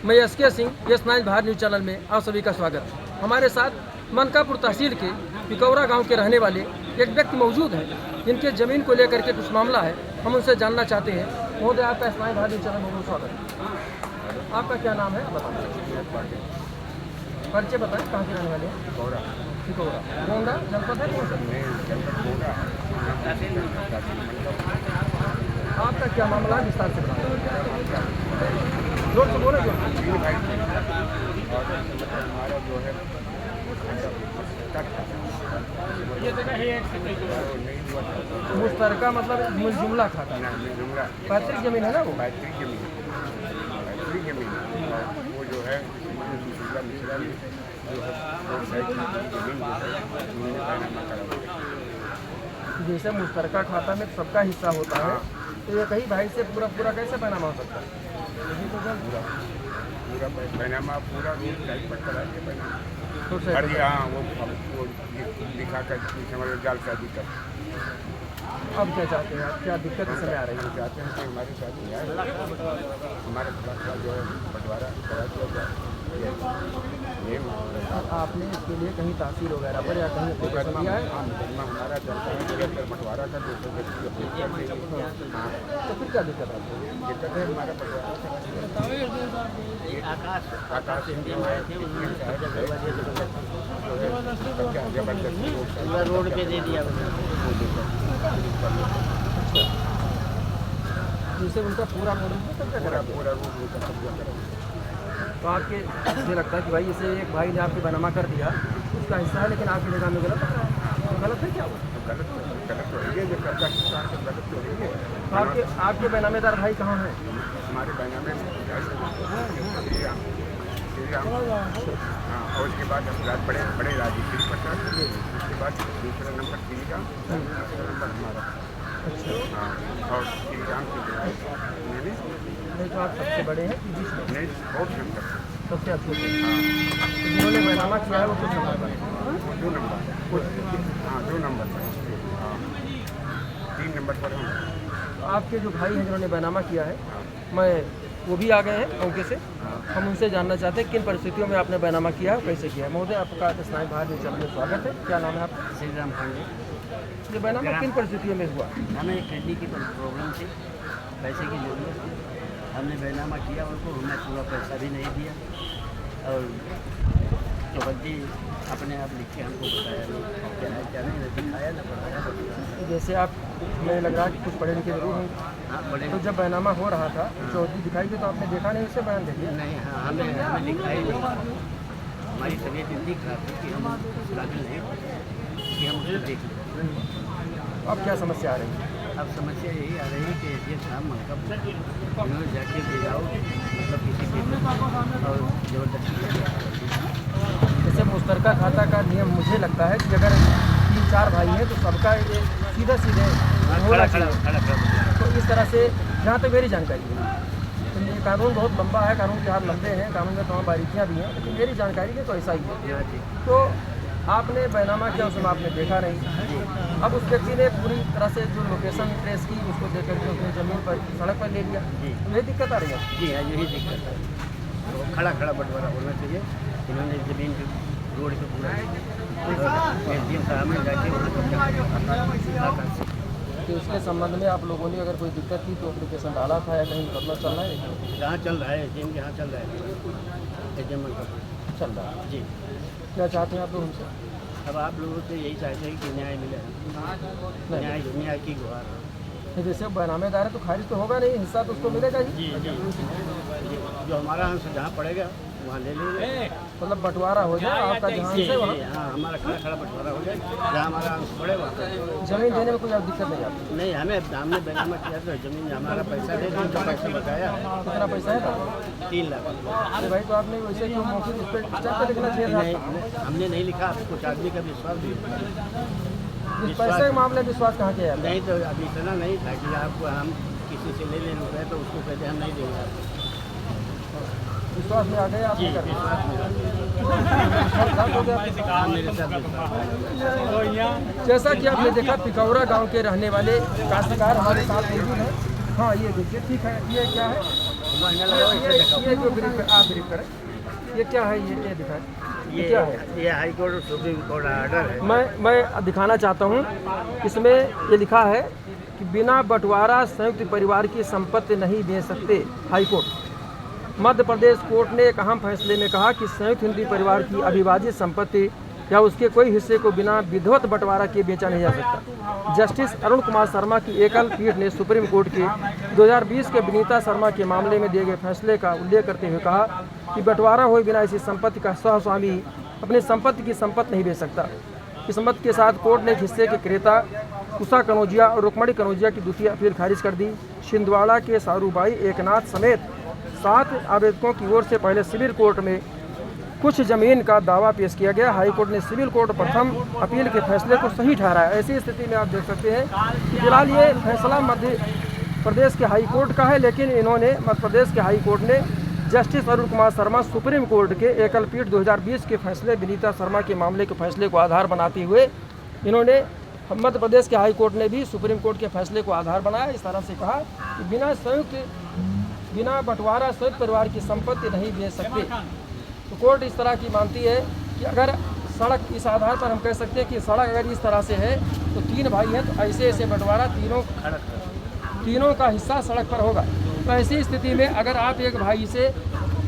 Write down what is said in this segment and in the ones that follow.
मैं SK Singh, S9 Bharat news channel में आप सभी का स्वागत है। हमारे साथ मनकापुर तहसील के पिकौरा गांव के रहने वाले एक व्यक्ति मौजूद हैं, जिनके ज़मीन को लेकर के कुछ मामला है, हम उनसे जानना चाहते हैं। महोदय, आपका S9 भारत न्यूज़ चैनल में बहुत स्वागत है। आपका क्या नाम है बताइए, परिचय बताएं, कहाँ के रहने वाले हैं? पिकौरा गोंडा जनपद है कौन सा? आपका क्या मामला है, विस्तार से बताएं। जोर से बोले। हमारा जो है मुश्तरका मतलब जुमला खाता है, पैतृक जमीन है ना वो? पैतृक जमीन वो जो है मिश्रा में जो है जमीन जैसे मुश्तरका खाता में सबका हिस्सा होता है, तो ये कहीं भाई से पूरा कैसे पैनामा हो सकता है? यही तो जब पूरा पैनामा पूरा रूल टाइप पर करा के पैनामा तो हर हाँ वो दिखा कर समझ जाल शादी कर। अब क्या चाहते हैं आप, क्या दिक्कत इस समय आ रही है? चाहते हैं कि हमारे साथ हमारे थोड़ा जो है बंटवारा करा दिया जाए। आपने इसके लिए कहीं तहसील वगैरह पर या कहीं एप्लीकेशन दिया है? हमारा चलता है बंटवारा का दूसरे व्यक्ति हाँ, तो फिर क्या दिक्कत आपको? दिक्कत है हमारा आकाश रोड पे दे दिया जिससे उनका पूरा पूरा रूट उनका कब्जा करा। तो आपके मुझे लगता है कि भाई इसे एक भाई ने आपके बैनामा कर दिया, उसका हिस्सा है, लेकिन आपकी जगह में गलत है। तो गलत है क्या? गलत तो है, जो कब्जा किसान का गलत तो है। तो आपके बैनामेदार भाई कहाँ हैं? हमारे बैनामे हाँ, और उसके बाद हम बड़े राजनीतिक प्रसाद, उसके बाद दूसरा नंबर श्रीराम, तीसरा नंबर हमारा। अच्छा हाँ, और श्रीराम की नहीं, तो आप सबसे बड़े हैं? नहीं बहुत नंबर सबसे अच्छे से। तो जिन्होंने बैनामा किया है वो कुछ नंबर पर है? 2 नंबर। हाँ 2 नंबर पर। हाँ 3 नंबर पर हम। तो आपके जो भाई हैं जिन्होंने बैनामा किया है, मैं वो भी आ गए हैं मौके से, हम उनसे जानना चाहते हैं किन परिस्थितियों में आपने बैनामा किया है, कैसे किया है। महोदय, आपका S9 भारत न्यूज़ चैनल में स्वागत है। क्या नाम है आपका? श्रीराम पांडे। ये बैनामा किन परिस्थितियों में हुआ? हमें किडनी की प्रॉब्लम थी, पैसे की जरूरत थी, हमने बैनामा किया उनको, हमने पूरा पैसा भी नहीं दिया और चौहद्दी अपने आप लिख के हमको बताया नहीं क्या है क्या नहीं, न दिखाया न बताया। जैसे आप, हमें लग रहा है कि कुछ पढ़े लिखे जरूर होंगे। हाँ बड़े तो जब बैनामा हो रहा था, चौहद्दी दिखाई थी, तो आपने देखा नहीं, उससे बयान दे दिया? नहीं। हाँ हमें लिखा ही नहीं, हमारी तबीयत इतनी खराब थी कि हम काबिल नहीं कि हम उसको देख लें। अब क्या समस्या आ रही है? अब समस्या यही आ रही है कि ये काम मनकब उन्होंने जाके गिराओ, मतलब किसी के और जबरदस्ती। जैसे मुश्तरका खाता का नियम मुझे लगता है कि अगर 3-4 भाई हैं तो सबका ये सीधे होना चाहिए। तो इस तरह से जहाँ तक मेरी जानकारी है, तो ये कानून बहुत लंबा है, कानून के हाथ लंबे हैं, कानून में तमाम बारीकियाँ भी हैं, लेकिन मेरी जानकारी में तो ऐसा ही है। तो आपने बैनामा किया, उसमें आपने देखा नहीं, अब उस व्यक्ति ने पूरी तरह से जो लोकेशन ट्रेस की, उसको देख करके उसने ज़मीन पर सड़क पर ले लिया। यही दिक्कत आ रही है? जी हाँ यही दिक्कत है, तो खड़ा बंटवारा होना चाहिए। इन्होंने ज़मीन के रोड पे पूरा SDM साहब ने जाके तो इसके संबंध में आप लोगों ने अगर कोई दिक्कत थी तो एप्लीकेशन डाला था या कहीं मुकदमा चल रहा है? जहाँ चल रहा है SDM के यहाँ चल रहा है, SDM चल रहा है। जी। क्या चाहते हैं आप लोग हमसे? अब आप लोगों से यही चाहते हैं कि न्याय मिले, न्याय की गुहार है। जैसे बैनामेदार है तो खारिज तो होगा नहीं, हिस्सा तो उसको मिलेगा ही। जी जो हमारा अंश जहाँ पड़ेगा वहाँ ले लेंगे, मतलब बंटवारा हो जाए आपका जहाँ से वहाँ। हाँ हमारा खड़ा बंटवारा हो जाए, जहाँ हमारा अंश पड़े वहाँ। जमीन देने में कोई और दिक्कत नहीं आती? नहीं, हमने बैनामा किया तो जमीन हमारा पैसा दे दिया, जो पैसा बताया। कितना पैसा है? 3 लाख। अरे भाई, तो आपने वैसे क्यों मौखिक उस पर स्टैम्प पे लिखना चाहिए था? हमने नहीं लिखा, कुछ आदमी का विश्वास भी इस पैसे के मामले में विश्वास कहाँ किया? नहीं, तो अभी इतना नहीं था कि आपको हम किसी से ले रुपये तो उसको कहते हम नहीं देंगे आपको। विश्वास में आ गए आप? जैसा कि आपने देखा, पिकौरा गांव के रहने वाले काश्तकार हमारे साथ मौजूद हैं। हाँ ये देखिए, ठीक है, ये क्या है? महीना लगा इसे दिखाओ। ये जो ब्रीफ आप ब्रीफ करें, ये क्या है, ये दिखाएं, ये क्या है? ये high court supreme court order है। मैं दिखाना चाहता हूँ, इसमें ये लिखा है कि बिना बंटवारा संयुक्त परिवार की संपत्ति नहीं दे सकते। High court Madhya Pradesh court ने एक अहम फैसले में कहा कि संयुक्त हिंदू परिवार की अविभाजित संपत्ति या उसके कोई हिस्से को बिना विधिवत बंटवारा किए बेचा नहीं जा सकता। जस्टिस अरुण कुमार शर्मा की एकल पीठ ने सुप्रीम कोर्ट के 2020 के विनीता शर्मा के मामले में दिए गए फैसले का उल्लेख करते हुए कहा कि बंटवारा हुए बिना इसी संपत्ति का सहस्वामी अपनी संपत्ति की संपत्ति नहीं बेच सकता। इस मत के साथ कोर्ट ने एक हिस्से के क्रेता उषा कनौजिया और रुक्मणी कनौजिया की द्वितीय अपील खारिज कर दी। छिंदवाड़ा के सारूबाई एकनाथ समेत 7 आवेदकों की ओर से पहले सिविल कोर्ट में कुछ जमीन का दावा पेश किया गया। हाईकोर्ट ने सिविल कोर्ट प्रथम अपील के फैसले को सही ठहराया। ऐसी स्थिति में आप देख सकते हैं कि फिलहाल ये फैसला मध्य प्रदेश के हाई कोर्ट का है, लेकिन इन्होंने मध्य प्रदेश के हाई कोर्ट ने justice Arun Kumar Sharma supreme court के एकल पीठ 2020 के फैसले विनीता शर्मा के मामले के फैसले को आधार बनाते हुए इन्होंने मध्य प्रदेश के हाई कोर्ट ने भी सुप्रीम कोर्ट के फैसले को आधार बनाया। इस तरह से कहा कि बिना बंटवारा संयुक्त परिवार की संपत्ति नहीं बेच सकते। तो कोर्ट इस तरह की मानती है कि अगर सड़क, इस आधार पर हम कह सकते हैं कि सड़क अगर इस तरह से है तो 3 भाई हैं तो ऐसे बंटवारा तीनों का हिस्सा सड़क पर होगा। तो ऐसी स्थिति में अगर आप एक भाई से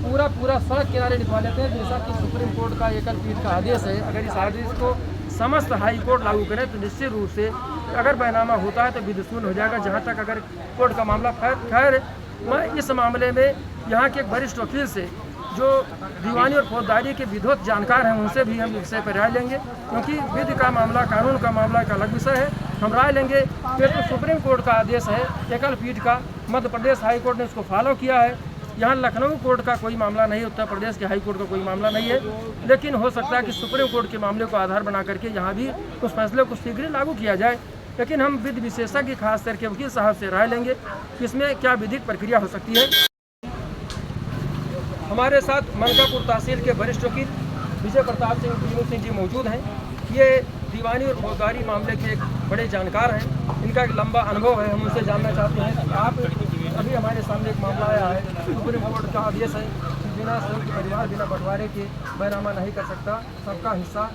पूरा सड़क किनारे लिखवा लेते हैं, जैसा कि सुप्रीम कोर्ट का एकल पीठ का आदेश है, अगर इस आदेश को समस्त हाई कोर्ट लागू करें तो निश्चित रूप से अगर बैनामा होता है तो विधिशून्य हो जाएगा। जहाँ तक अगर कोर्ट का मामला, खैर मैं इस मामले में यहाँ के एक वरिष्ठ वकील से जो दीवानी और फौजदारी के विधिवत जानकार हैं उनसे भी हम विषय पर राय लेंगे, क्योंकि विधि का मामला, कानून का मामला एक अलग विषय है। हम राय लेंगे। फिर तो सुप्रीम कोर्ट का आदेश है एकल पीठ का, मध्य प्रदेश हाई कोर्ट ने उसको फॉलो किया है। यहाँ लखनऊ कोर्ट का कोई मामला नहीं, उत्तर प्रदेश के हाई कोर्ट का कोई मामला नहीं है, लेकिन हो सकता है कि सुप्रीम कोर्ट के मामले को आधार बना करके यहाँ भी उस फैसले को शीघ्र लागू किया जाए। लेकिन हम विधि विशेषज्ञ खास करके वकील साहब से राय लेंगे कि इसमें क्या विधिक प्रक्रिया हो सकती है। हमारे साथ मनकापुर तहसील के वरिष्ठ वकील विजय प्रताप सिंह जी मौजूद हैं। ये दीवानी और फौजदारी मामले के एक बड़े जानकार हैं, इनका एक लंबा अनुभव है। हम उनसे जानना चाहते हैं कि आप, अभी हमारे सामने एक मामला आया है, सुप्रीम कोर्ट का आदेश है कि बिना संयुक्त परिवार बिना बंटवारे के बैनामा नहीं कर सकता, सबका हिस्सा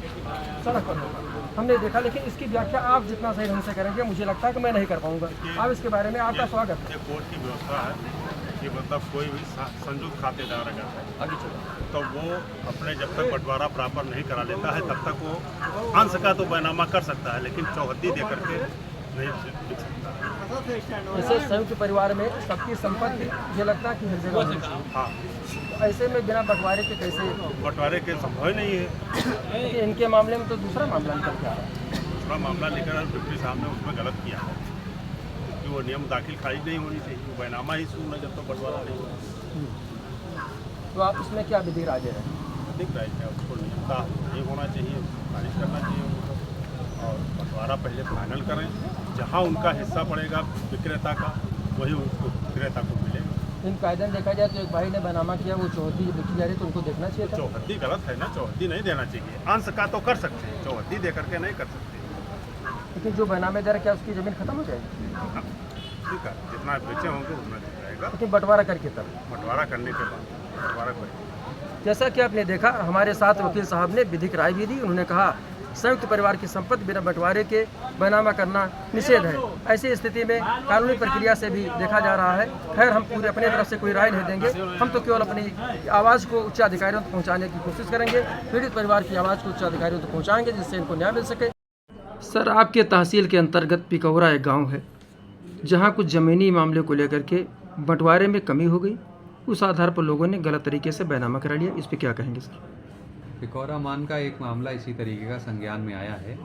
सड़क पर होगा। हमने देखा, लेकिन इसकी व्याख्या आप जितना सही ढंग से करेंगे मुझे लगता है कि मैं नहीं कर पाऊँगा। आप इसके बारे में, आपका स्वागत है। कोर्ट की व्यवस्था है कि मतलब कोई भी संयुक्त खातेदार अगर है आगे चलो तो वो अपने जब तक बंटवारा प्राप्त नहीं करा लेता है तब तक वो अंश का तो बैनामा कर सकता है, लेकिन चौहद्दी दे करके नहीं लिख सकता। जैसे संयुक्त परिवार में सबकी संपत्ति मुझे लगता है कि हर जगह होनी चाहिए। हाँ, तो ऐसे में बिना बंटवारे के कैसे? बंटवारे के संभव ही नहीं है। क्योंकि इनके मामले में तो दूसरा मामला निकल के आ रहा है। दूसरा मामला लेकर डिप्टी साहब ने उसमें गलत किया है, क्योंकि वो नियम दाखिल खारिज नहीं होनी चाहिए, वो बैनामा ही शून्य जब तक बंटवारा नहीं होगा। तो आप इसमें क्या विधि राय दे रहे हैं? दिख रहा है क्या उसको नियम का नहीं होना चाहिए, खारिज करना चाहिए उनको, और बंटवारा पहले फाइनल करें। जहाँ उनका हिस्सा पड़ेगा विक्रेता का, वही उसको विक्रेता को मिलेगा। इन कायदन देखा जाए तो एक भाई ने बैनामा किया, वो चौहद्दी लिखी जा रही तो उनको देखना चाहिए था। चौहद्दी गलत है ना, चौहद्दी नहीं देना चाहिए। अंश का तो कर सकते हैं, चौहद्दी दे करके नहीं कर सकते। लेकिन जो बैनामेदार, क्या उसकी ज़मीन खत्म हो जाएगी? ठीक है, जितना बेचे होंगे उतना दिख जाएगा, लेकिन बंटवारा करके तब, बंटवारा करने के बाद बंटवारा करेंगे। जैसा कि आपने देखा, हमारे साथ वकील साहब ने विधिक राय भी दी। उन्होंने कहा संयुक्त परिवार की संपत्ति बिना बंटवारे के बैनामा करना निषेध है। ऐसी स्थिति में कानूनी प्रक्रिया से भी देखा जा रहा है। खैर, हम पूरी अपनी तरफ से कोई राय नहीं देंगे, हम तो केवल अपनी आवाज़ को उच्च अधिकारियों तक पहुंचाने की कोशिश करेंगे। पीड़ित परिवार की आवाज़ को उच्च अधिकारियों तक पहुंचाएंगे, जिससे इनको न्याय मिल सके। सर, आपके तहसील के अंतर्गत पिकौरा एक गाँव है जहाँ कुछ ज़मीनी मामले को लेकर के बंटवारे में कमी हो गई, उस आधार पर लोगों ने गलत तरीके से बैनामा करा लिया। इस पर क्या कहेंगे सर? पिकौरा मान का एक मामला इसी तरीके का संज्ञान में आया है,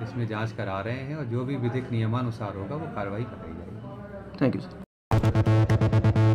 इसमें जांच करा रहे हैं और जो भी विधिक नियमानुसार होगा वो कार्रवाई कराई जाएगी। Thank you sir.